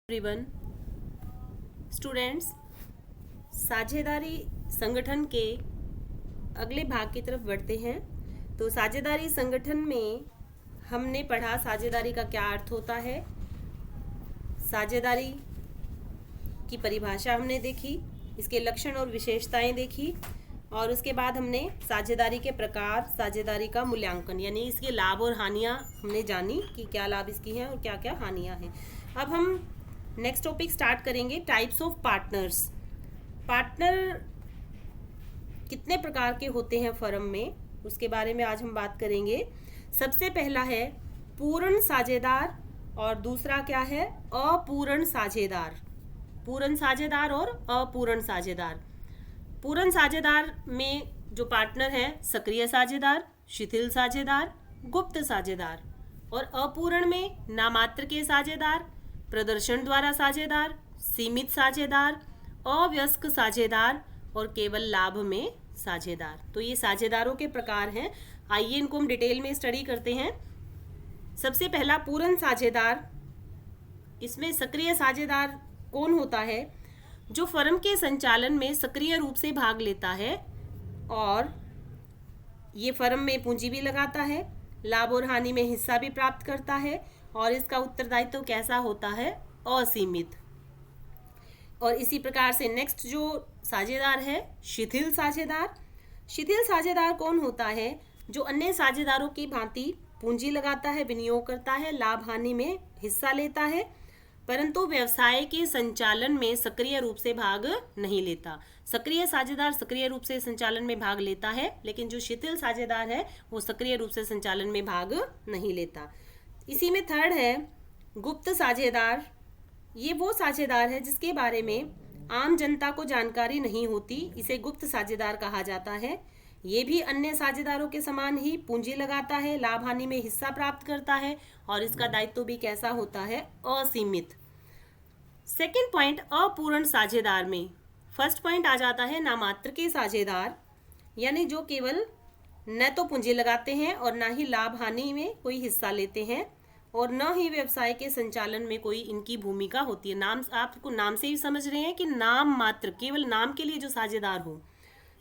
Everyone, students, साझेदारी संगठन के अगले भाग की तरफ बढ़ते हैं। तो साझेदारी संगठन में हमने पढ़ा साझेदारी का क्या अर्थ होता है, साझेदारी की परिभाषा हमने देखी, इसके लक्षण और विशेषताएं देखी, और उसके बाद हमने साझेदारी के प्रकार, साझेदारी का मूल्यांकन यानी इसके लाभ और हानियां हमने जानी कि क्या लाभ इसकी हैं और क्या क्या हानियां हैं। अब हम नेक्स्ट टॉपिक स्टार्ट करेंगे, टाइप्स ऑफ पार्टनर्स। पार्टनर कितने प्रकार के होते हैं फर्म में, उसके बारे में आज हम बात करेंगे। सबसे पहला है पूर्ण साझेदार और दूसरा क्या है, अपूर्ण साझेदार। पूर्ण साझेदार और अपूर्ण साझेदार। पूर्ण साझेदार में जो पार्टनर है सक्रिय साझेदार, शिथिल साझेदार, गुप्त साझेदार। और अपूर्ण में नामात्र के साझेदार, प्रदर्शन द्वारा साझेदार, सीमित साझेदार, अवयस्क साझेदार और केवल लाभ में साझेदार। तो ये साझेदारों के प्रकार हैं। आइए इनको हम डिटेल में स्टडी करते हैं। सबसे पहला पूर्ण साझेदार। इसमें सक्रिय साझेदार कौन होता है? जो फर्म के संचालन में सक्रिय रूप से भाग लेता है और ये फर्म में पूंजी भी लगाता है, लाभ और हानि में हिस्सा भी प्राप्त करता है, और इसका उत्तरदायित्व कैसा होता है? असीमित। और इसी प्रकार से नेक्स्ट जो साझेदार है शिथिल साझेदार। शिथिल साझेदार कौन होता है? जो अन्य साझेदारों की भांति पूंजी लगाता है, विनियोग करता है, लाभ हानि में हिस्सा लेता है, परंतु व्यवसाय के संचालन में सक्रिय रूप से भाग नहीं लेता। सक्रिय साझेदार सक्रिय रूप से संचालन में भाग लेता है, लेकिन जो शिथिल साझेदार है वो सक्रिय रूप से संचालन में भाग नहीं लेता। इसी में थर्ड है गुप्त साझेदार। ये वो साझेदार है जिसके बारे में आम जनता को जानकारी नहीं होती, इसे गुप्त साझेदार कहा जाता है। ये भी अन्य साझेदारों के समान ही पूंजी लगाता है, लाभ हानि में हिस्सा प्राप्त करता है, और इसका दायित्व भी कैसा होता है? असीमित। सेकंड पॉइंट अपूर्ण साझेदार में फर्स्ट पॉइंट आ जाता है नामात्र के साझेदार, यानी जो केवल न तो पूंजी लगाते हैं और न ही लाभ हानि में कोई हिस्सा लेते हैं, और न ही व्यवसाय के संचालन में कोई इनकी भूमिका होती है। नाम आपको नाम से ही समझ रहे हैं कि नाम मात्र, केवल नाम के लिए जो साझेदार हो,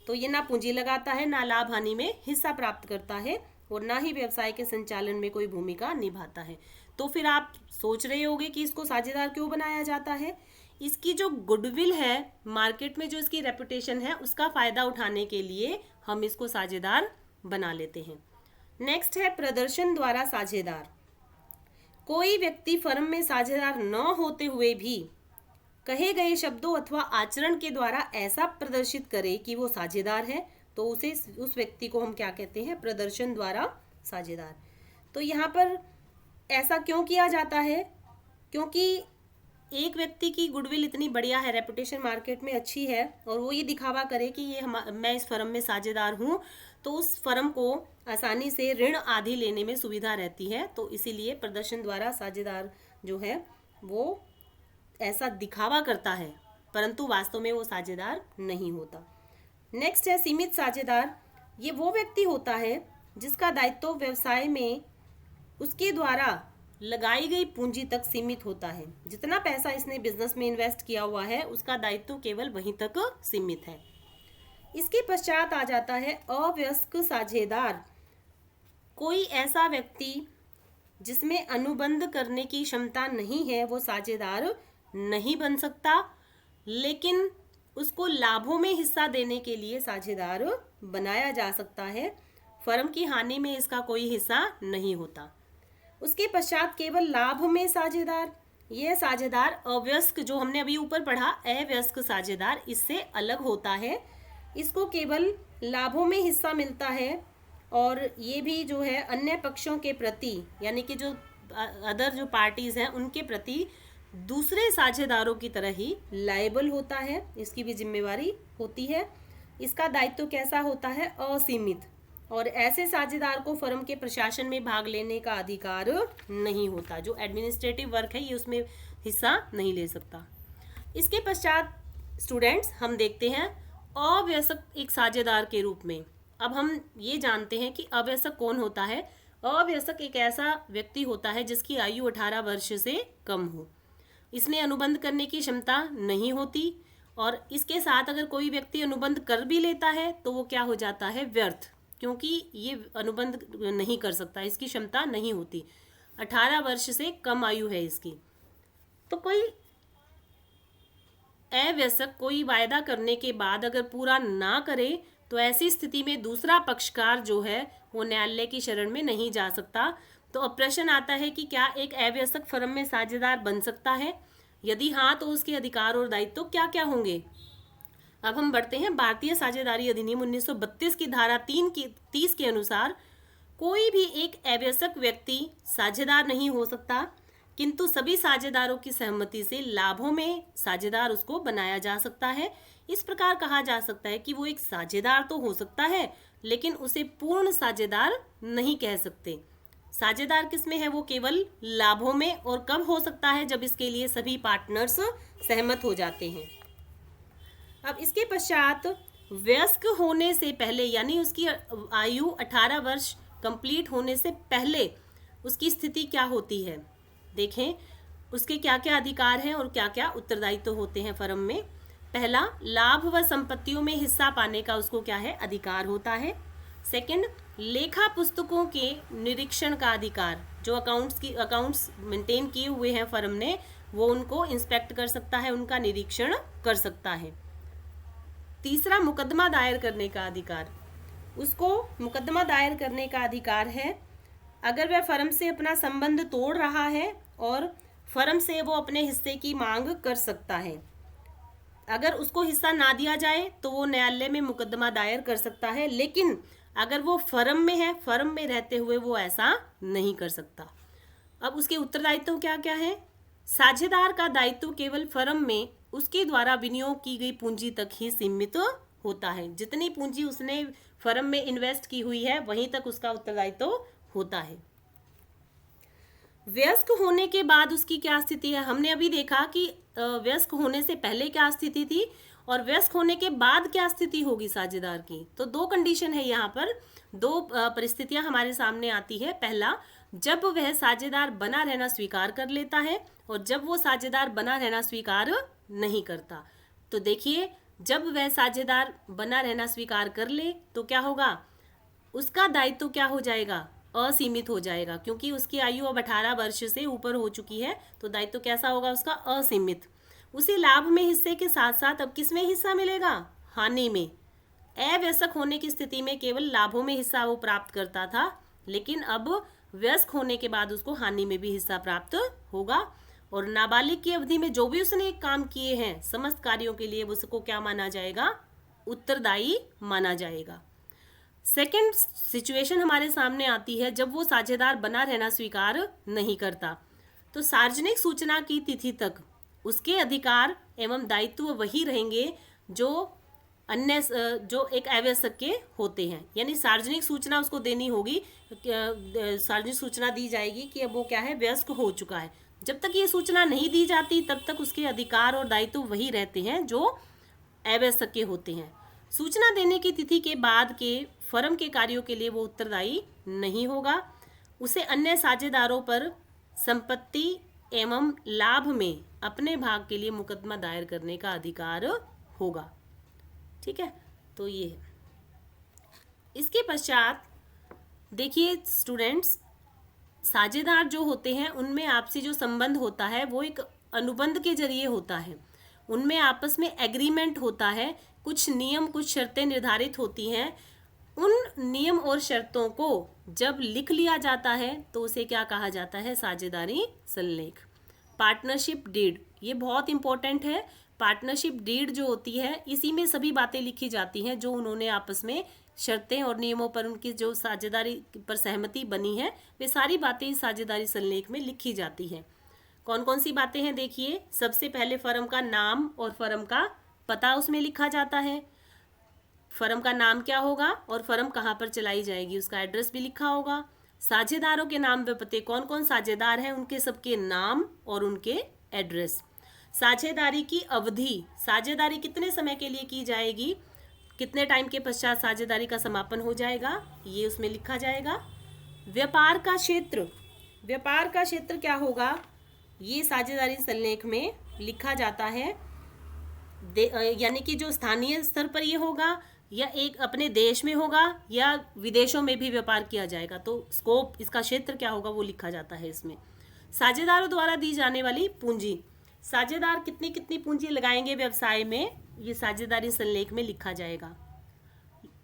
तो ये ना पूंजी लगाता है, ना लाभ हानि में हिस्सा प्राप्त करता है, और ना ही व्यवसाय के संचालन में कोई भूमिका निभाता है। तो फिर आप सोच रहे होंगे कि इसको साझेदार क्यों बनाया जाता है? इसकी जो गुडविल है, मार्केट में जो इसकी रेपुटेशन है, उसका फायदा उठाने के लिए हम इसको साझेदार बना लेते हैं। नेक्स्ट है प्रदर्शन द्वारा साझेदार। कोई व्यक्ति फर्म में साझेदार न होते हुए भी कहे गए शब्दों अथवा आचरण के द्वारा ऐसा प्रदर्शित करे कि वो साझेदार है, तो उस व्यक्ति को हम क्या कहते हैं? प्रदर्शन द्वारा साझेदार। तो यहाँ पर ऐसा क्यों किया जाता है? क्योंकि एक व्यक्ति की गुडविल इतनी बढ़िया है, रेपुटेशन मार्केट में अच्छी है, और वो ये दिखावा करे कि मैं इस फर्म में साझेदार हूँ, तो उस फर्म को आसानी से ऋण आदि लेने में सुविधा रहती है। तो इसीलिए प्रदर्शन द्वारा साझेदार जो है वो ऐसा दिखावा करता है, परंतु वास्तव में वो साझेदार नहीं होता। नेक्स्ट है सीमित साझेदार। ये वो व्यक्ति होता है जिसका दायित्व व्यवसाय में उसके द्वारा लगाई गई पूंजी तक सीमित होता है। जितना पैसा इसने बिजनेस में इन्वेस्ट किया हुआ है, उसका दायित्व केवल वहीं तक सीमित है। इसके पश्चात आ जाता है अवयस्क साझेदार। कोई ऐसा व्यक्ति जिसमें अनुबंध करने की क्षमता नहीं है, वो साझेदार नहीं बन सकता, लेकिन उसको लाभों में हिस्सा देने के लिए साझेदार बनाया जा सकता है। फर्म की हानि में इसका कोई हिस्सा नहीं होता। उसके पश्चात केवल लाभ में साझेदार। यह साझेदार अवयस्क, जो हमने अभी ऊपर पढ़ा अवयस्क साझेदार, इससे अलग होता है। इसको केवल लाभों में हिस्सा मिलता है, और ये भी जो है अन्य पक्षों के प्रति, यानी कि जो अदर जो पार्टीज हैं उनके प्रति दूसरे साझेदारों की तरह ही लायबल होता है, इसकी भी जिम्मेवारी होती है। इसका दायित्व कैसा होता है? असीमित। और ऐसे साझेदार को फर्म के प्रशासन में भाग लेने का अधिकार नहीं होता। जो एडमिनिस्ट्रेटिव वर्क है ये उसमें हिस्सा नहीं ले सकता। इसके पश्चात स्टूडेंट्स हम देखते हैं अवयस्क एक साझेदार के रूप में। अब हम ये जानते हैं कि अवयस्क कौन होता है। अवयस्क एक ऐसा व्यक्ति होता है जिसकी आयु 18 वर्ष से कम हो। इसमें अनुबंध करने की क्षमता नहीं होती, और इसके साथ अगर कोई व्यक्ति अनुबंध कर भी लेता है तो वो क्या हो जाता है, व्यर्थ, क्योंकि ये अनुबंध नहीं कर सकता, इसकी क्षमता नहीं होती। 18 वर्ष से कम आयु है इसकी। तो कोई अवयस्क कोई वायदा करने के बाद अगर पूरा ना करे तो ऐसी स्थिति में दूसरा पक्षकार जो है वो न्यायालय की शरण में नहीं जा सकता। तो अब प्रश्न आता है कि क्या एक अवयस्क फर्म में साझेदार बन सकता है? यदि हाँ तो उसके अधिकार और दायित्व क्या क्या होंगे? अब हम बढ़ते हैं भारतीय साझेदारी अधिनियम 1932 की धारा 30 के अनुसार कोई भी एक अवयस्क व्यक्ति साझेदार नहीं हो सकता, किंतु सभी साझेदारों की सहमति से लाभों में साझेदार उसको बनाया जा सकता है। इस प्रकार कहा जा सकता है कि वो एक साझेदार तो हो सकता है लेकिन उसे पूर्ण साझेदार नहीं कह सकते। साझेदार किसमें है? वो केवल लाभों में। और कब हो सकता है? जब इसके लिए सभी पार्टनर्स सहमत हो जाते हैं। अब इसके पश्चात वयस्क होने से पहले, यानी उसकी आयु 18 वर्ष कंप्लीट होने से पहले उसकी स्थिति क्या होती है? देखें उसके क्या क्या अधिकार हैं और क्या क्या उत्तरदायित्व होते हैं फर्म में। पहला, लाभ व संपत्तियों में हिस्सा पाने का उसको क्या है? अधिकार होता है। सेकंड, लेखा पुस्तकों के निरीक्षण का अधिकार, जो अकाउंट्स मेंटेन किए हुए हैं फर्म ने, वो उनको इंस्पेक्ट कर सकता है, उनका निरीक्षण कर सकता है। तीसरा, मुकदमा दायर करने का अधिकार, उसको मुकदमा दायर करने का अधिकार है अगर वह फर्म से अपना संबंध तोड़ रहा है और फर्म से वो अपने हिस्से की मांग कर सकता है। अगर उसको हिस्सा ना दिया जाए तो वो न्यायालय में मुकदमा दायर कर सकता है, लेकिन अगर वो फर्म में है, फर्म में रहते हुए वो ऐसा नहीं कर सकता। अब उसके उत्तरदायित्व क्या क्या है? साझेदार का दायित्व केवल फर्म में उसके द्वारा विनियोग की गई पूंजी तक ही सीमित होता है। जितनी पूंजी उसने फर्म में इन्वेस्ट की हुई है वहीं तक उसका उत्तरदायित्व होता है। वयस्क होने के बाद उसकी क्या स्थिति है? हमने अभी देखा कि वयस्क होने से पहले क्या स्थिति थी और वयस्क होने के बाद क्या स्थिति होगी साझेदार की। तो दो कंडीशन है यहाँ पर, दो परिस्थितियां हमारे सामने आती है। पहला, जब वह साझेदार बना रहना स्वीकार कर लेता है और जब वो साझेदार बना रहना स्वीकार नहीं करता। तो देखिए, जब वह साझेदार बना रहना स्वीकार कर ले तो क्या होगा? उसका दायित्व क्या हो जाएगा? असीमित हो जाएगा, क्योंकि उसकी आयु अब 18 वर्ष से ऊपर हो चुकी है। तो दायित्व कैसा होगा उसका? असीमित। उसे लाभ में हिस्से के साथ साथ अब किस में हिस्सा मिलेगा? हानि में। अवयस्क होने की स्थिति में केवल लाभों में हिस्सा वो प्राप्त करता था, लेकिन अब वयस्क होने के बाद उसको हानि में भी हिस्सा प्राप्त होगा। और नाबालिग की अवधि में जो भी उसने काम किए हैं समस्त कार्यों के लिए उसको क्या माना जाएगा? उत्तरदायी माना जाएगा। सेकंड सिचुएशन हमारे सामने आती है जब वो साझेदार बना रहना स्वीकार नहीं करता। तो सार्वजनिक सूचना की तिथि तक उसके अधिकार एवं दायित्व वही रहेंगे जो अन्य जो एक अवयस्क के होते हैं। यानी सार्वजनिक सूचना उसको देनी होगी, सार्वजनिक सूचना दी जाएगी कि अब वो क्या है? वयस्क हो चुका है। जब तक ये सूचना नहीं दी जाती तब तक उसके अधिकार और दायित्व वही रहते हैं जो अवयस्क के होते हैं। सूचना देने की तिथि के बाद के फर्म के कार्यों के लिए वो उत्तरदायी नहीं होगा। उसे अन्य साझेदारों पर संपत्ति एवं लाभ में अपने भाग के लिए मुकदमा दायर करने का अधिकार होगा। ठीक है, तो ये है। इसके पश्चात देखिए स्टूडेंट्स, साझेदार जो होते हैं उनमें आपसी जो संबंध होता है वो एक अनुबंध के जरिए होता है। उनमें आपस में एग्रीमेंट होता है, कुछ नियम कुछ शर्तें निर्धारित होती हैं। उन नियम और शर्तों को जब लिख लिया जाता है तो उसे क्या कहा जाता है? साझेदारी संलेख, पार्टनरशिप डीड। ये बहुत इंपॉर्टेंट है। पार्टनरशिप डीड जो होती है इसी में सभी बातें लिखी जाती हैं जो उन्होंने आपस में शर्तें और नियमों पर उनकी जो साझेदारी पर सहमति बनी है वे सारी बातें इस साझेदारी संलेख में लिखी जाती हैं। कौन कौन सी बातें हैं देखिए। सबसे पहले फर्म का नाम और फर्म का पता उसमें लिखा जाता है। फर्म का नाम क्या होगा और फर्म कहाँ पर चलाई जाएगी उसका एड्रेस भी लिखा होगा। साझेदारों के नाम व पते, कौन कौन साझेदार हैं उनके सबके नाम और उनके एड्रेस। साझेदारी की अवधि, साझेदारी कितने समय के लिए की जाएगी, कितने टाइम के पश्चात साझेदारी का समापन हो जाएगा, ये उसमें लिखा जाएगा। व्यापार का क्षेत्र, व्यापार का क्षेत्र क्या होगा? ये साझेदारी संलेख में लिखा जाता है। यानी कि जो स्थानीय स्तर पर ये होगा या एक अपने देश में होगा या विदेशों में भी व्यापार किया जाएगा, तो स्कोप, इसका क्षेत्र क्या होगा वो लिखा जाता है इसमें। साझेदारों द्वारा दी जाने वाली पूंजी, साझेदार कितनी कितनी पूंजी लगाएंगे व्यवसाय में, ये साझेदारी संलेख में लिखा जाएगा।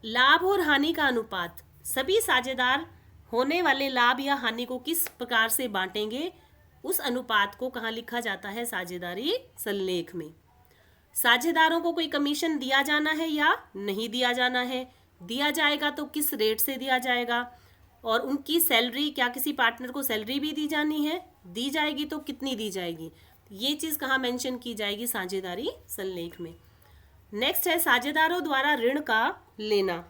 लाभ और हानि का अनुपात, सभी साझेदार होने वाले लाभ या हानि को किस प्रकार से बांटेंगे, उस अनुपात को कहाँ लिखा जाता है, साझेदारी संलेख में। साझेदारों को कोई कमीशन दिया जाना है या नहीं दिया जाना है, दिया जाएगा तो किस रेट से दिया जाएगा, और उनकी सैलरी, क्या किसी पार्टनर को सैलरी भी दी जानी है, दी जाएगी तो कितनी दी जाएगी, ये चीज़ कहाँ मेंशन की जाएगी, साझेदारी संलेख में। नेक्स्ट है साझेदारों द्वारा ऋण का लेना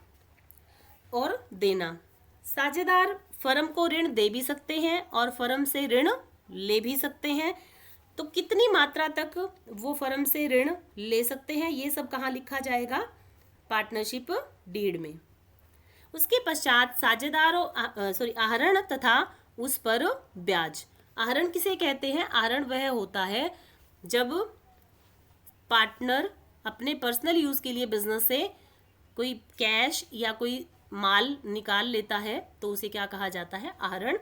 और देना। साझेदार फर्म को ऋण दे भी सकते हैं और फर्म से ऋण ले भी सकते हैं, तो कितनी मात्रा तक वो फर्म से ऋण ले सकते हैं, ये सब कहाँ लिखा जाएगा, पार्टनरशिप डीड में। उसके पश्चात साझेदारों आहरण तथा उस पर ब्याज। आहरण किसे कहते हैं, आहरण वह होता है जब पार्टनर अपने पर्सनल यूज के लिए बिजनेस से कोई कैश या कोई माल निकाल लेता है तो उसे क्या कहा जाता है, आहरण।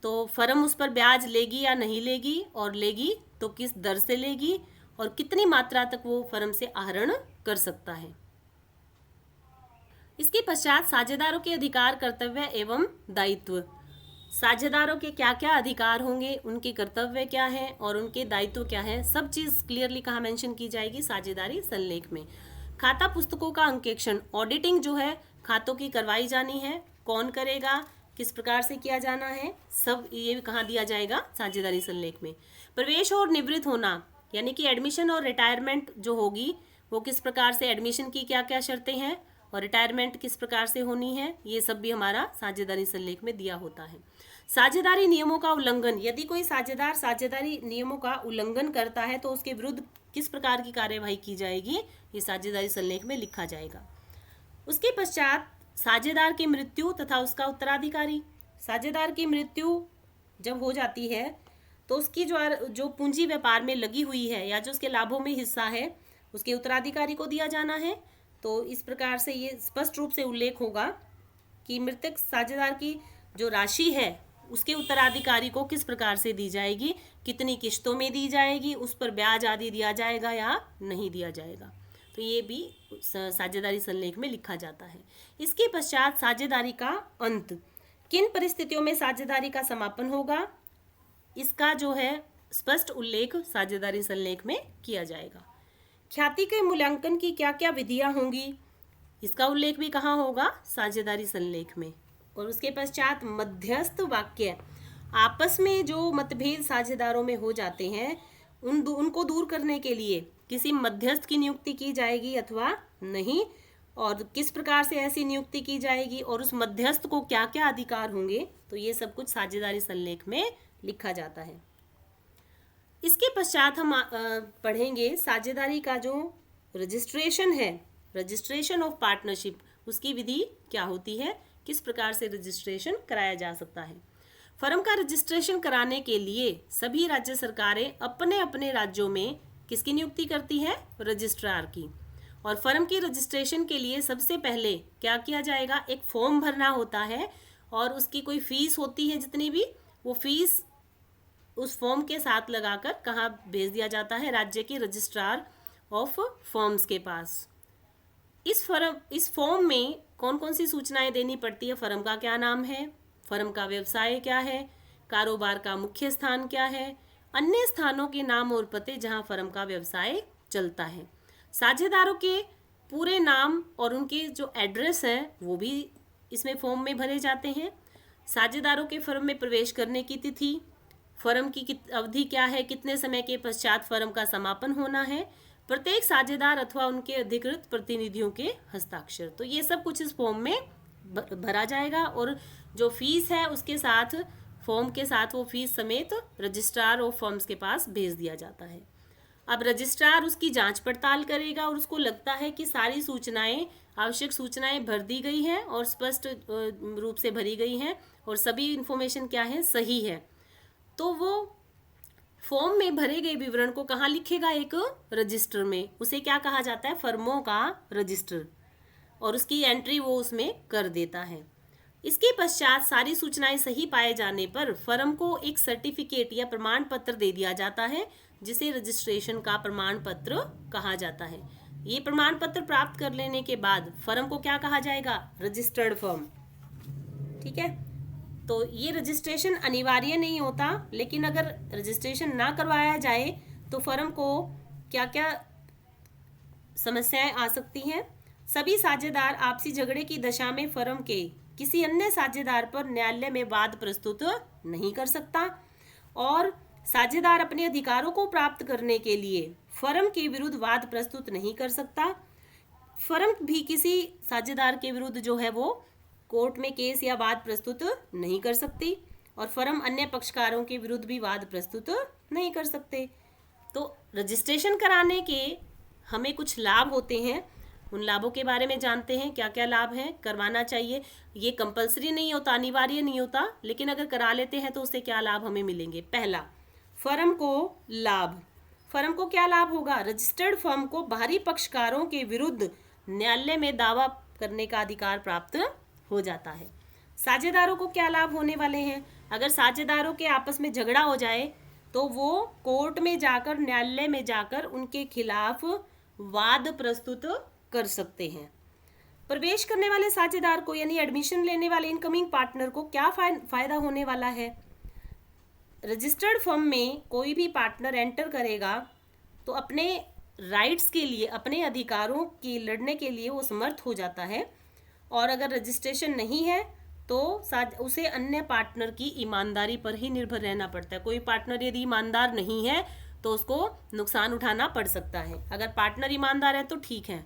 तो फर्म उस पर ब्याज लेगी या नहीं लेगी, और लेगी तो किस दर से लेगी, और कितनी मात्रा तक वो फर्म से आहरण कर सकता है। इसके पश्चात साझेदारों के अधिकार, कर्तव्य एवं दायित्व। साझेदारों के क्या क्या अधिकार होंगे, उनके कर्तव्य क्या है और उनके दायित्व क्या है, सब चीज क्लियरली कहाँ मेंशन की जाएगी, साझेदारी संलेख में। खाता पुस्तकों का अंकेक्षण, ऑडिटिंग जो है खातों की करवाई जानी है, कौन करेगा, किस प्रकार से किया जाना है, सब ये कहाँ दिया जाएगा, साझेदारी संलेख में। प्रवेश और निवृत्त होना, यानी कि एडमिशन और रिटायरमेंट जो होगी वो किस प्रकार से, एडमिशन की क्या क्या शर्तें हैं और रिटायरमेंट किस प्रकार से होनी है, ये सब भी हमारा साझेदारी संलेख में दिया होता है। साझेदारी नियमों का उल्लंघन, यदि कोई साझेदार साझेदारी नियमों का उल्लंघन करता है तो उसके विरुद्ध किस प्रकार की कार्यवाही की जाएगी, ये साझेदारी संलेख में लिखा जाएगा। उसके पश्चात साझेदार की मृत्यु तथा उसका उत्तराधिकारी। साझेदार की मृत्यु जब हो जाती है तो उसकी जो पूंजी व्यापार में लगी हुई है या जो उसके लाभों में हिस्सा है उसके उत्तराधिकारी को दिया जाना है। तो इस प्रकार से ये स्पष्ट रूप से उल्लेख होगा कि मृतक साझेदार की जो राशि है उसके उत्तराधिकारी को किस प्रकार से दी जाएगी, कितनी किश्तों में दी जाएगी, उस पर ब्याज आदि दिया जाएगा या नहीं दिया जाएगा, तो ये भी साझेदारी संलेख में लिखा जाता है। इसके पश्चात साझेदारी का अंत, किन परिस्थितियों में साझेदारी का समापन होगा, इसका जो है स्पष्ट उल्लेख साझेदारी संलेख में किया जाएगा। ख्याति के मूल्यांकन की क्या क्या विधियां होंगी, इसका उल्लेख भी कहाँ होगा, साझेदारी संलेख में। और उसके पश्चात मध्यस्थ वाक्य, आपस में जो मतभेद साझेदारों में हो जाते हैं उनको दूर करने के लिए किसी मध्यस्थ की नियुक्ति की जाएगी अथवा नहीं, और किस प्रकार से ऐसी नियुक्ति की जाएगी और उस मध्यस्थ को क्या क्या अधिकार होंगे, तो ये सब कुछ साझेदारी संलेख में लिखा जाता है। इसके पश्चात हम पढ़ेंगे साझेदारी का जो रजिस्ट्रेशन है, रजिस्ट्रेशन ऑफ पार्टनरशिप, उसकी विधि क्या होती है, किस प्रकार से रजिस्ट्रेशन कराया जा सकता है। फर्म का रजिस्ट्रेशन कराने के लिए सभी राज्य सरकारें अपने अपने राज्यों में किसकी नियुक्ति करती है, रजिस्ट्रार की। और फर्म की रजिस्ट्रेशन के लिए सबसे पहले क्या किया जाएगा, एक फॉर्म भरना होता है और उसकी कोई फीस होती है, जितनी भी वो फीस उस फॉर्म के साथ लगाकर कहाँ भेज दिया जाता है, राज्य के रजिस्ट्रार ऑफ फर्म्स के पास। इस फॉर्म में कौन कौन सी सूचनाएं देनी पड़ती है, फर्म का क्या नाम है, फर्म का व्यवसाय क्या है, कारोबार का मुख्य स्थान क्या है, अन्य स्थानों के नाम और पते जहां फर्म का व्यवसाय चलता है। साझेदारों के पूरे नाम और उनके जो एड्रेस हैं वो भी इसमें फॉर्म में भरे जाते हैं। साझेदारों के फर्म में प्रवेश करने की तिथि, फर्म की अवधि क्या है, कितने समय के पश्चात फर्म का समापन होना है, प्रत्येक साझेदार अथवा उनके अधिकृत प्रतिनिधियों के हस्ताक्षर, तो ये सब कुछ इस फॉर्म में भरा जाएगा। और जो फीस है उसके साथ, फॉर्म के साथ वो फीस समेत रजिस्ट्रार ऑफ फर्म्स के पास भेज दिया जाता है। अब रजिस्ट्रार उसकी जांच पड़ताल करेगा और उसको लगता है कि सारी सूचनाएं, आवश्यक सूचनाएं भर दी गई हैं और स्पष्ट रूप से भरी गई हैं और सभी इन्फॉर्मेशन क्या है, सही है, तो वो फॉर्म में भरे गए विवरण को कहाँ लिखेगा? एक रजिस्टर में। उसे क्या कहा जाता है? फर्मों का रजिस्टर। और उसकी एंट्री वो उसमें कर देता है। इसके पश्चात सारी सूचनाएं सही पाए जाने पर फर्म को एक सर्टिफिकेट या प्रमाण पत्र दे दिया जाता है, जिसे रजिस्ट्रेशन का प्रमाण पत्र कहा जाता है। ये प्रमाण पत्र प्राप्त कर लेने के बाद फर्म को क्या कहा जाएगा? Registered firm. ठीक है, तो ये रजिस्ट्रेशन अनिवार्य नहीं होता, लेकिन अगर रजिस्ट्रेशन ना करवाया जाए तो फर्म को क्या क्या समस्याएं आ सकती हैं? सभी साझेदार आपसी झगड़े की दशा में फर्म के किसी अन्य साझेदार पर न्यायालय में वाद प्रस्तुत नहीं कर सकता, और साझेदार अपने अधिकारों को प्राप्त करने के लिए फर्म के विरुद्ध वाद प्रस्तुत नहीं कर सकता। फर्म भी किसी साझेदार के विरुद्ध जो है वो कोर्ट में केस या वाद प्रस्तुत नहीं कर सकती, और फर्म अन्य पक्षकारों के विरुद्ध भी वाद प्रस्तुत नहीं कर सकते। तो रजिस्ट्रेशन कराने के हमें कुछ लाभ होते हैं, उन लाभों के बारे में जानते हैं। क्या क्या लाभ हैं? करवाना चाहिए, ये कंपलसरी नहीं होता, अनिवार्य नहीं होता, लेकिन अगर करा लेते हैं तो उससे क्या लाभ हमें मिलेंगे? पहला, फर्म को लाभ। फर्म को क्या लाभ होगा? रजिस्टर्ड फर्म को बाहरी पक्षकारों के विरुद्ध न्यायालय में दावा करने का अधिकार प्राप्त हो जाता है। साझेदारों को क्या लाभ होने वाले हैं? अगर साझेदारों के आपस में झगड़ा हो जाए तो वो कोर्ट में जाकर, न्यायालय में जाकर उनके खिलाफ वाद प्रस्तुत कर सकते हैं। प्रवेश करने वाले साझेदार को यानी एडमिशन लेने वाले इनकमिंग पार्टनर को क्या फायदा होने वाला है? रजिस्टर्ड फर्म में कोई भी पार्टनर एंटर करेगा तो अपने राइट्स के लिए, अपने अधिकारों की लड़ने के लिए वो समर्थ हो जाता है, और अगर रजिस्ट्रेशन नहीं है तो उसे अन्य पार्टनर की ईमानदारी पर ही निर्भर रहना पड़ता है। कोई पार्टनर यदि ईमानदार नहीं है तो उसको नुकसान उठाना पड़ सकता है। अगर पार्टनर ईमानदार है तो ठीक है,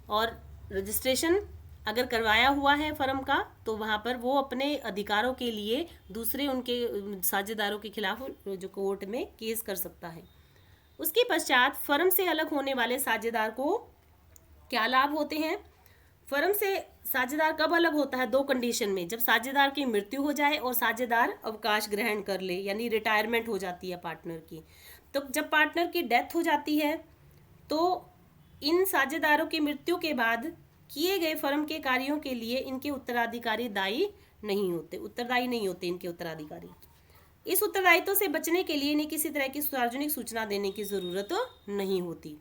और रजिस्ट्रेशन अगर करवाया हुआ है फर्म का तो वहाँ पर वो अपने अधिकारों के लिए दूसरे उनके साझेदारों के खिलाफ जो कोर्ट में केस कर सकता है। उसके पश्चात फर्म से अलग होने वाले साझेदार को क्या लाभ होते हैं? फर्म से साझेदार कब अलग होता है? दो कंडीशन में, जब साझेदार की मृत्यु हो जाए और साझेदार अवकाश ग्रहण कर ले, यानी रिटायरमेंट हो जाती है पार्टनर की। तो जब पार्टनर की डेथ हो जाती है तो इन साझेदारों की मृत्यु के बाद किए गए फर्म के कार्यों के लिए इनके उत्तराधिकारी उत्तरदायी नहीं होते इनके उत्तराधिकारी। इस उत्तरदायित्व से बचने के लिए इन्हें किसी तरह की सार्वजनिक सूचना देने की जरूरत नहीं होती।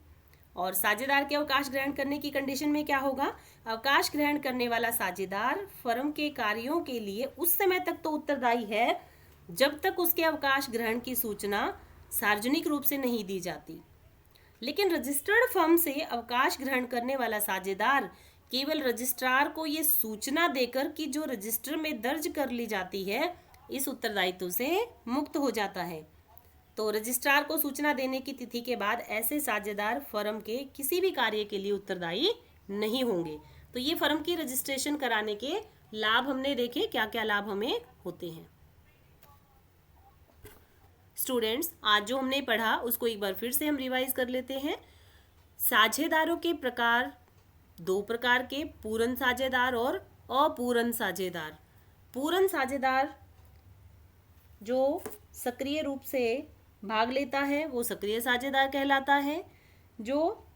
और साझेदार के अवकाश ग्रहण करने की कंडीशन में क्या होगा? अवकाश ग्रहण करने वाला साझेदार फर्म के कार्यों के लिए उस समय तक तो उत्तरदायी है जब तक उसके अवकाश ग्रहण की सूचना सार्वजनिक रूप से नहीं दी जाती। लेकिन रजिस्टर्ड फर्म से अवकाश ग्रहण करने वाला साझेदार केवल रजिस्ट्रार को ये सूचना देकर कि जो रजिस्टर में दर्ज कर ली जाती है, इस उत्तरदायित्व से मुक्त हो जाता है। तो रजिस्ट्रार को सूचना देने की तिथि के बाद ऐसे साझेदार फर्म के किसी भी कार्य के लिए उत्तरदायी नहीं होंगे। तो ये फर्म की रजिस्ट्रेशन कराने के लाभ हमने देखे, क्या क्या लाभ हमें होते हैं। स्टूडेंट्स, आज जो हमने पढ़ा उसको एक बार फिर से हम रिवाइज कर लेते हैं। साझेदारों के प्रकार, दो प्रकार के, पूर्ण साझेदार और अपूर्ण साझेदार। पूर्ण साझेदार जो सक्रिय रूप से भाग लेता है वो सक्रिय साझेदार कहलाता है। जो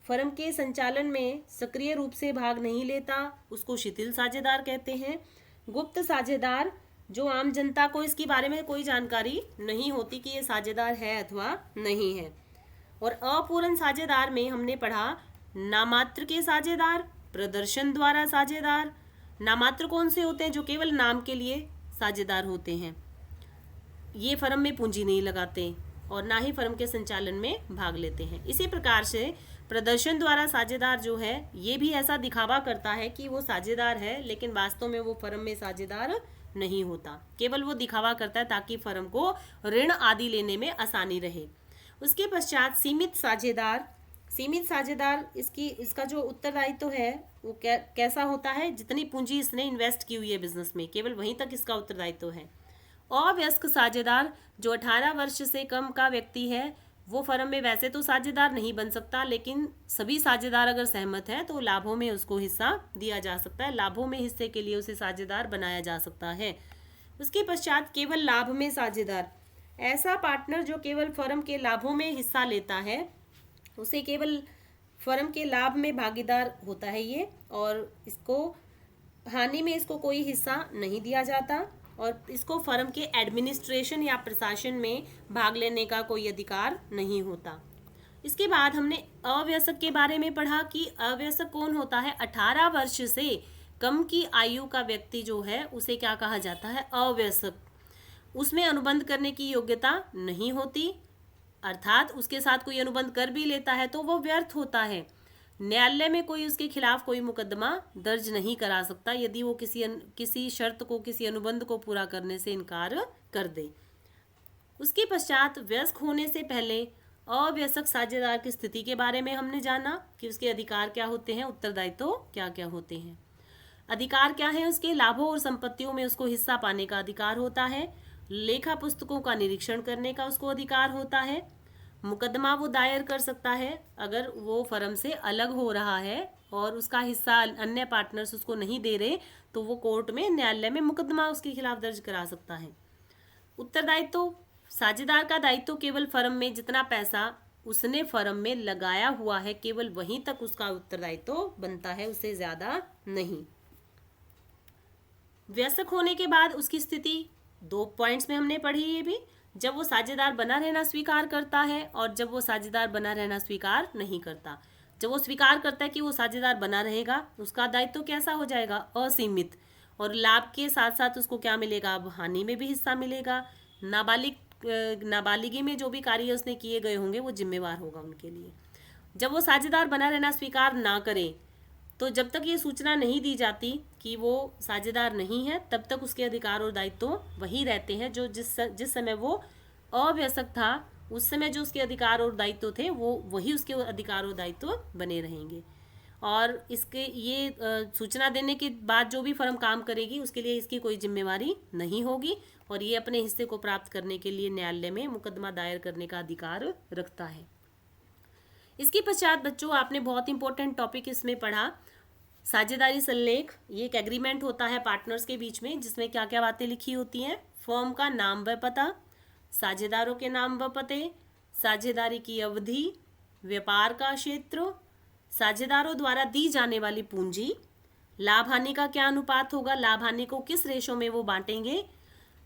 फर्म के संचालन में सक्रिय रूप से भाग नहीं लेता उसको शिथिल साझेदार कहते हैं। गुप्त साझेदार जो आम जनता को इसके बारे में कोई जानकारी नहीं होती कि ये साझेदार है अथवा नहीं है। और अपूर्ण साझेदार में हमने पढ़ा नामात्र के साझेदार, प्रदर्शन द्वारा साझेदार। नामात्र कौन से होते हैं? जो केवल नाम के लिए साझेदार होते हैं, ये फर्म में पूंजी नहीं लगाते और ना ही फर्म के संचालन में भाग लेते हैं। इसी प्रकार से प्रदर्शन द्वारा साझेदार जो है ये भी ऐसा दिखावा करता है कि वो साझेदार है, लेकिन वास्तव में वो फर्म में साझेदार नहीं होता, केवल वो दिखावा करता है ताकि फर्म को ऋण आदि लेने में आसानी रहे। उसके पश्चात सीमित साझेदार। सीमित साझेदार इसका जो उत्तरदायित्व है वो कैसा होता है? जितनी पूंजी इसने इन्वेस्ट की हुई है बिजनेस में, केवल वहीं तक इसका उत्तरदायित्व है। अवयस्क साझेदार जो 18 वर्ष से कम का व्यक्ति है वो फर्म में वैसे तो साझेदार नहीं बन सकता, लेकिन सभी साझेदार अगर सहमत हैं तो लाभों में उसको हिस्सा दिया जा सकता है, लाभों में हिस्से के लिए उसे साझेदार बनाया जा सकता है। उसके पश्चात केवल लाभ में साझेदार। ऐसा पार्टनर जो केवल फर्म के लाभों में हिस्सा लेता है, उसे केवल फर्म के लाभ में भागीदार होता है ये, और इसको हानि में इसको कोई हिस्सा नहीं दिया जाता, और इसको फर्म के एडमिनिस्ट्रेशन या प्रशासन में भाग लेने का कोई अधिकार नहीं होता। इसके बाद हमने अवयस्क के बारे में पढ़ा कि अवयस्क कौन होता है। 18 वर्ष से कम की आयु का व्यक्ति जो है उसे क्या कहा जाता है, अवयस्क। उसमें अनुबंध करने की योग्यता नहीं होती, अर्थात उसके साथ कोई अनुबंध कर भी लेता है तो वो व्यर्थ होता है। न्यायालय में कोई उसके खिलाफ कोई मुकदमा दर्ज नहीं करा सकता यदि वो किसी शर्त को, किसी अनुबंध को पूरा करने से इनकार कर दे। उसके पश्चात वयस्क होने से पहले अवयस्क साझेदार की स्थिति के बारे में हमने जाना कि उसके अधिकार क्या होते हैं, उत्तरदायित्व क्या क्या होते हैं। अधिकार क्या है उसके, लाभों और संपत्तियों में उसको हिस्सा पाने का अधिकार होता है, लेखा पुस्तकों का निरीक्षण करने का उसको अधिकार होता है, मुकदमा वो दायर कर सकता है अगर वो फर्म से अलग हो रहा है और उसका हिस्सा अन्य पार्टनर्स उसको नहीं दे रहे तो वो कोर्ट में, न्यायालय में मुकदमा उसके खिलाफ दर्ज करा सकता है। उत्तरदायित्व, साझेदार का दायित्व केवल फर्म में जितना पैसा उसने फर्म में लगाया हुआ है केवल वहीं तक उसका उत्तरदायित्व बनता है, उससे ज्यादा नहीं। वयस्क होने के बाद उसकी स्थिति 2 पॉइंट्स में हमने पढ़ी ये भी, जब वो साझेदार बना रहना स्वीकार करता है और जब वो साझेदार बना रहना स्वीकार नहीं करता। जब वो स्वीकार करता है कि वो साझेदार बना रहेगा, उसका दायित्व कैसा हो जाएगा, असीमित, और लाभ के साथ साथ उसको क्या मिलेगा, अब हानि में भी हिस्सा मिलेगा। नाबालिगी में जो भी कार्य उसने किए गए होंगे वो जिम्मेवार होगा उनके लिए। जब वो साझेदार बना रहना स्वीकार ना करे तो जब तक ये सूचना नहीं दी जाती कि वो साझेदार नहीं है तब तक उसके अधिकार और दायित्व वही रहते हैं जो जिस समय वो अवयस्क था उस समय जो उसके अधिकार और दायित्व थे वो वही उसके अधिकार और दायित्व बने रहेंगे। और इसके ये सूचना देने के बाद जो भी फर्म काम करेगी उसके लिए इसकी कोई जिम्मेवारी नहीं होगी और ये अपने हिस्से को प्राप्त करने के लिए न्यायालय में मुकदमा दायर करने का अधिकार रखता है। इसके पश्चात बच्चों आपने बहुत इंपॉर्टेंट टॉपिक इसमें पढ़ा, साझेदारी संलेख। ये एक एग्रीमेंट होता है पार्टनर्स के बीच में जिसमें क्या क्या बातें लिखी होती हैं, फर्म का नाम व पता, साझेदारों के नाम व पते, साझेदारी की अवधि, व्यापार का क्षेत्र, साझेदारों द्वारा दी जाने वाली पूंजी, लाभ हानि का क्या अनुपात होगा, लाभ हानि को किस रेशो में वो बांटेंगे,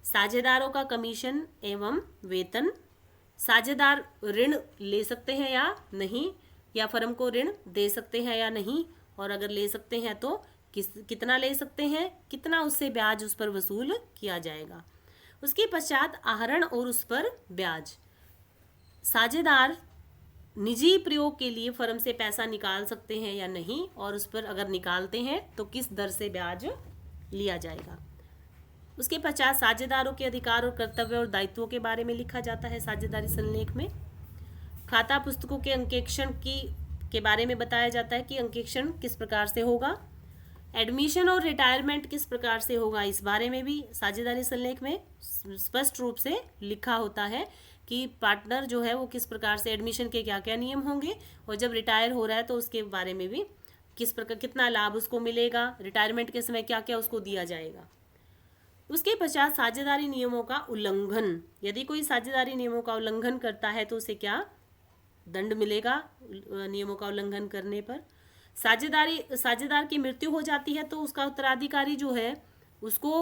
साझेदारों का कमीशन एवं वेतन, साझेदार ऋण ले सकते हैं या नहीं, या फर्म को ऋण दे सकते हैं या नहीं, और अगर ले सकते हैं तो कितना ले सकते हैं, कितना उससे ब्याज उस पर वसूल किया जाएगा। उसके पश्चात आहरण और उस पर ब्याज, साझेदार निजी प्रयोग के लिए फर्म से पैसा निकाल सकते हैं या नहीं, और उस पर अगर निकालते हैं तो किस दर से ब्याज लिया जाएगा। उसके पश्चात साझेदारों के अधिकार और कर्तव्य और दायित्वों के बारे में लिखा जाता है साझेदारी संलेख में। खाता पुस्तकों के अंकेक्षण के बारे में बताया जाता है कि अंकेक्षण किस प्रकार से होगा, एडमिशन और रिटायरमेंट किस प्रकार से होगा, इस बारे में भी साझेदारी संलेख में स्पष्ट रूप से लिखा होता है कि पार्टनर जो है वो किस प्रकार से, एडमिशन के क्या क्या नियम होंगे, और जब रिटायर हो रहा है तो उसके बारे में भी किस प्रकार, कितना लाभ उसको मिलेगा, रिटायरमेंट के समय क्या क्या उसको दिया जाएगा। उसके पश्चात साझेदारी नियमों का उल्लंघन, यदि कोई साझेदारी नियमों का उल्लंघन करता है तो उसे क्या दंड मिलेगा नियमों का उल्लंघन करने पर। साझेदार की मृत्यु हो जाती है तो उसका उत्तराधिकारी जो है उसको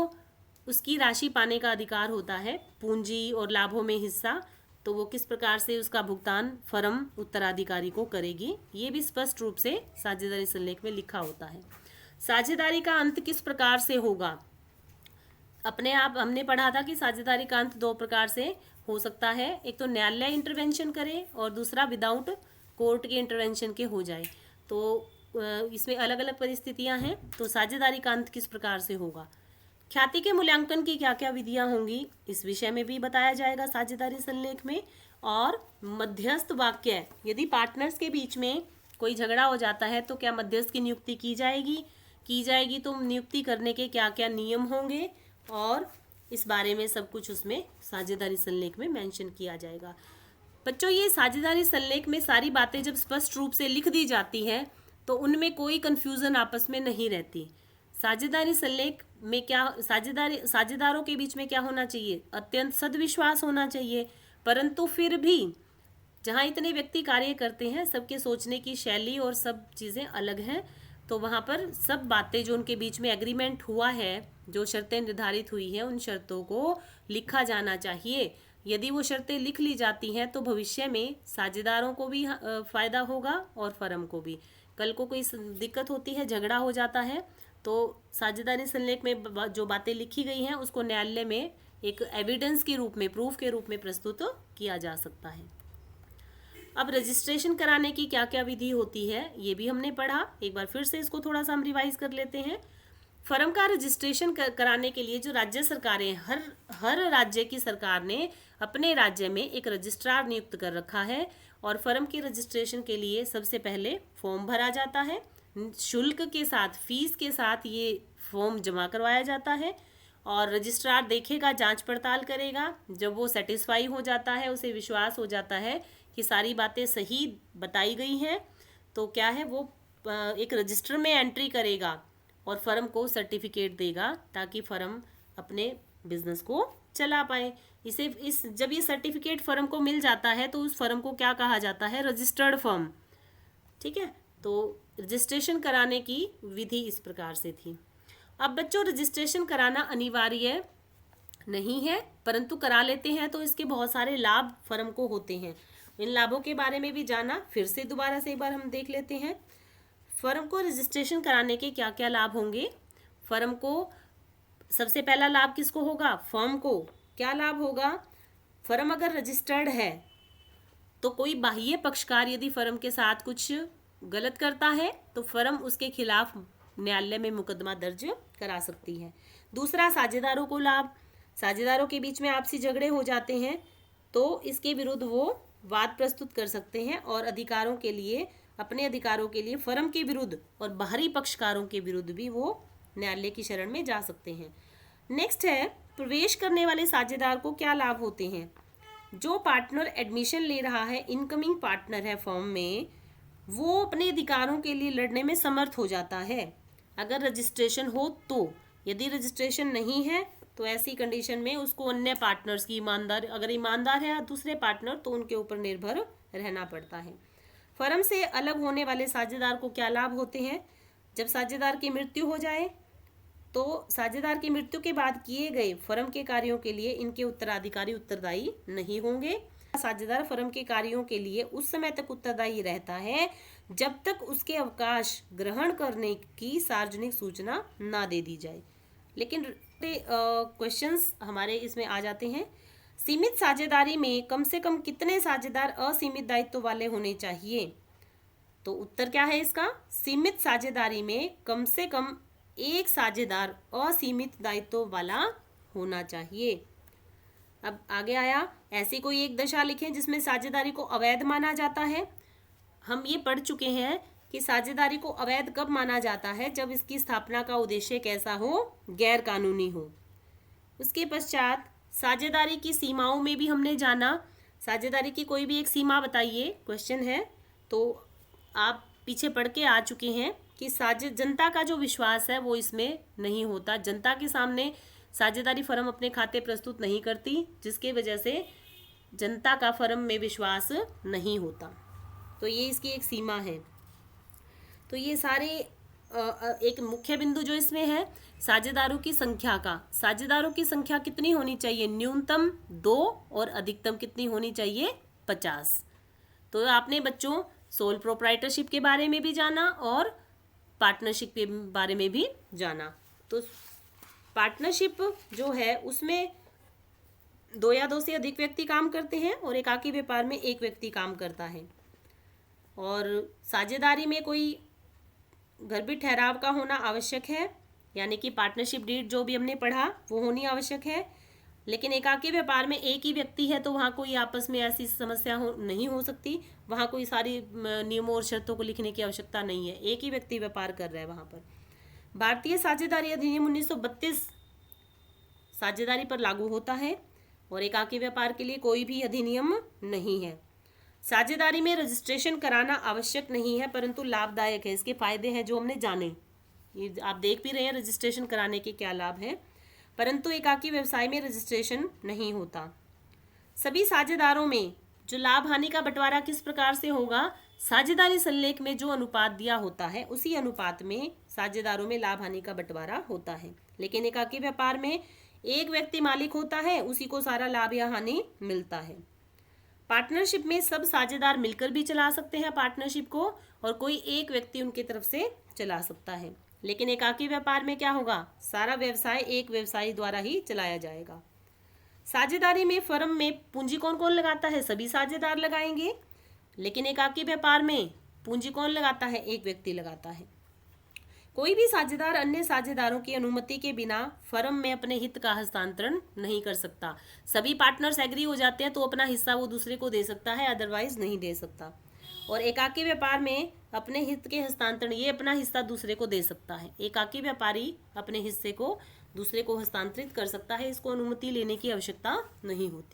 उसकी राशि पाने का अधिकार होता है, पूंजी और लाभों में हिस्सा, तो वो किस प्रकार से उसका भुगतान फर्म उत्तराधिकारी को करेगी, ये भी स्पष्ट रूप से साझेदारी संलेख में लिखा होता है। साझेदारी का अंत किस प्रकार से होगा, अपने आप हमने पढ़ा था कि साझेदारी का अंत 2 प्रकार से हो सकता है, एक तो न्यायालय इंटरवेंशन करे और दूसरा विदाउट कोर्ट के इंटरवेंशन के हो जाए। तो इसमें अलग अलग परिस्थितियां हैं। तो साझेदारी का अंत किस प्रकार से होगा, ख्याति के मूल्यांकन की क्या क्या विधियां होंगी, इस विषय में भी बताया जाएगा साझेदारी संलेख में। और मध्यस्थ वाक्य, यदि पार्टनर्स के बीच में कोई झगड़ा हो जाता है तो क्या मध्यस्थ की नियुक्ति की जाएगी तो नियुक्ति करने के क्या क्या नियम होंगे, और इस बारे में सब कुछ उसमें साझेदारी संलेख में मेंशन किया जाएगा। बच्चों ये साझेदारी संलेख में सारी बातें जब स्पष्ट रूप से लिख दी जाती है तो उनमें कोई कंफ्यूजन आपस में नहीं रहती। साझेदारी संलेख में क्या साझेदारों के बीच में क्या होना चाहिए? अत्यंत सद्विश्वास होना चाहिए। परंतु फिर भी जहाँ इतने व्यक्ति कार्य करते हैं, सबके सोचने की शैली और सब चीज़ें अलग हैं, तो वहाँ पर सब बातें जो उनके बीच में एग्रीमेंट हुआ है, जो शर्तें निर्धारित हुई हैं, उन शर्तों को लिखा जाना चाहिए। यदि वो शर्तें लिख ली जाती हैं तो भविष्य में साझेदारों को भी फ़ायदा होगा और फर्म को भी। कल को कोई दिक्कत होती है, झगड़ा हो जाता है, तो साझेदारी संलेख में जो बातें लिखी गई हैं उसको न्यायालय में एक एविडेंस के रूप में, प्रूफ के रूप में प्रस्तुत किया जा सकता है। अब रजिस्ट्रेशन कराने की क्या क्या विधि होती है ये भी हमने पढ़ा। एक बार फिर से इसको थोड़ा सा हम रिवाइज कर लेते हैं। फर्म का रजिस्ट्रेशन कराने के लिए जो राज्य सरकारें, हर राज्य की सरकार ने अपने राज्य में एक रजिस्ट्रार नियुक्त कर रखा है, और फर्म के रजिस्ट्रेशन के लिए सबसे पहले फॉर्म भरा जाता है। शुल्क के साथ, फीस के साथ ये फॉर्म जमा करवाया जाता है, और रजिस्ट्रार देखेगा, जांच पड़ताल करेगा। जब वो सेटिस्फाई हो जाता है, उसे विश्वास हो जाता है कि सारी बातें सही बताई गई हैं, तो क्या है, वो एक रजिस्टर में एंट्री करेगा और फर्म को सर्टिफिकेट देगा, ताकि फर्म अपने बिजनेस को चला पाए। जब ये सर्टिफिकेट फर्म को मिल जाता है तो उस फर्म को क्या कहा जाता है? Registered firm. ठीक है, तो रजिस्ट्रेशन कराने की विधि इस प्रकार से थी। अब बच्चों, रजिस्ट्रेशन कराना अनिवार्य नहीं है, परंतु करा लेते हैं तो इसके बहुत सारे लाभ फर्म को होते हैं। इन लाभों के बारे में भी जाना, फिर से दोबारा से एक बार हम देख लेते हैं। फर्म को रजिस्ट्रेशन कराने के क्या क्या लाभ होंगे? फर्म को सबसे पहला लाभ किसको होगा? फर्म को क्या लाभ होगा? फर्म अगर रजिस्टर्ड है तो कोई बाह्य पक्षकार यदि फर्म के साथ कुछ गलत करता है तो फर्म उसके खिलाफ न्यायालय में मुकदमा दर्ज करा सकती है। दूसरा, साझेदारों को लाभ। साझेदारों के बीच में आपसी झगड़े हो जाते हैं तो इसके विरुद्ध वो वाद प्रस्तुत कर सकते हैं, और अधिकारों के लिए, अपने अधिकारों के लिए फर्म के विरुद्ध और बाहरी पक्षकारों के विरुद्ध भी वो न्यायालय की शरण में जा सकते हैं। नेक्स्ट है, प्रवेश करने वाले साझेदार को क्या लाभ होते हैं? जो पार्टनर एडमिशन ले रहा है, इनकमिंग पार्टनर है फर्म में, वो अपने अधिकारों के लिए लड़ने में समर्थ हो जाता है, अगर रजिस्ट्रेशन हो तो। यदि रजिस्ट्रेशन नहीं है तो ऐसी कंडीशन में उसको अन्य पार्टनर्स की अगर ईमानदार है दूसरे पार्टनर, तो उनके ऊपर निर्भर रहना पड़ता है। फर्म से अलग होने वाले साझेदार को क्या लाभ होते हैं? जब साझेदार की मृत्यु हो जाए तो साझेदार की मृत्यु के बाद किए गए फर्म के कार्यों के लिए इनके उत्तराधिकारी उत्तरदायी नहीं होंगे। साझेदार फर्म के कार्यों के लिए उस समय तक उत्तरदायी रहता है जब तक उसके अवकाश ग्रहण करने की सार्वजनिक सूचना ना दे दी जाए। लेकिन क्वेश्चंस हमारे इसमें आ जाते हैं। सीमित साझेदारी में कम से कम कितने साझेदार असीमित दायित्व वाले होने चाहिए? तो उत्तर क्या है इसका? सीमित साझेदारी में कम से कम एक साझेदार असीमित दायित्व वाला होना चाहिए। अब आगे आया, ऐसी कोई एक दशा लिखें जिसमें साझेदारी को अवैध माना जाता है। हम ये पढ़ चुके हैं कि साझेदारी को अवैध कब माना जाता है? जब इसकी स्थापना का उद्देश्य कैसा हो? गैर कानूनी हो। उसके पश्चात साझेदारी की सीमाओं में भी हमने जाना। साझेदारी की कोई भी एक सीमा बताइए, क्वेश्चन है, तो आप पीछे पढ़ के आ चुके हैं कि जनता का जो विश्वास है वो इसमें नहीं होता। जनता के सामने साझेदारी फर्म अपने खाते प्रस्तुत नहीं करती, जिसके वजह से जनता का फर्म में विश्वास नहीं होता। तो ये इसकी एक सीमा है। तो ये सारे एक मुख्य बिंदु जो इसमें है, साझेदारों की संख्या का। साझेदारों की संख्या कितनी होनी चाहिए? न्यूनतम 2 और अधिकतम कितनी होनी चाहिए? 50। तो आपने बच्चों सोल प्रोप्राइटरशिप के बारे में भी जाना और पार्टनरशिप के बारे में भी जाना। तो पार्टनरशिप जो है उसमें 2 या 2 से अधिक व्यक्ति काम करते हैं और एकाकी व्यापार में एक व्यक्ति काम करता है। और साझेदारी में कोई गर्भित ठहराव का होना आवश्यक है, यानी कि पार्टनरशिप डीड जो भी हमने पढ़ा वो होनी आवश्यक है। लेकिन एकाकी व्यापार में एक ही व्यक्ति है तो वहाँ कोई आपस में ऐसी समस्या नहीं हो सकती, वहाँ कोई सारी नियमों और शर्तों को लिखने की आवश्यकता नहीं है, एक ही व्यक्ति व्यापार कर रहा है वहाँ पर। भारतीय साझेदारी अधिनियम 1932 साझेदारी पर लागू होता है और एकाकी व्यापार के लिए कोई भी अधिनियम नहीं है। साझेदारी में रजिस्ट्रेशन कराना आवश्यक नहीं है परंतु लाभदायक है, इसके फायदे हैं जो हमने जाने। ये आप देख भी रहे हैं रजिस्ट्रेशन कराने के क्या लाभ हैं, परंतु एकाकी व्यवसाय में रजिस्ट्रेशन नहीं होता। सभी साझेदारों में जो लाभ हानि का बंटवारा किस प्रकार से होगा, साझेदारी संलेख में जो अनुपात दिया होता है उसी अनुपात में साझेदारों में लाभ हानि का बंटवारा होता है। लेकिन एकाकी व्यापार में एक व्यक्ति मालिक होता है, उसी को सारा लाभ या हानि मिलता है। पार्टनरशिप में सब साझेदार मिलकर भी चला सकते हैं पार्टनरशिप को, और कोई एक व्यक्ति उनकी तरफ से चला सकता है। लेकिन एकाकी व्यापार में क्या होगा, सारा व्यवसाय एक व्यवसायी द्वारा ही चलाया जाएगा। साझेदारी में फर्म में पूंजी कौन कौन लगाता है, सभी साझेदार लगाएंगे। लेकिन एकाकी व्यापार में पूंजी कौन लगाता है, एक व्यक्ति लगाता है। कोई भी साझेदार अन्य साझेदारों की अनुमति के बिना फर्म में अपने हित का हस्तांतरण नहीं कर सकता। सभी पार्टनर्स एग्री हो जाते हैं तो अपना हिस्सा वो दूसरे को दे सकता है, अदरवाइज नहीं दे सकता। और एकाकी व्यापार में अपने हित के हस्तांतरण, ये अपना हिस्सा दूसरे को दे सकता है। एकाकी व्यापारी अपने हिस्से को दूसरे को हस्तांतरित कर सकता है, इसको अनुमति लेने की आवश्यकता नहीं होती।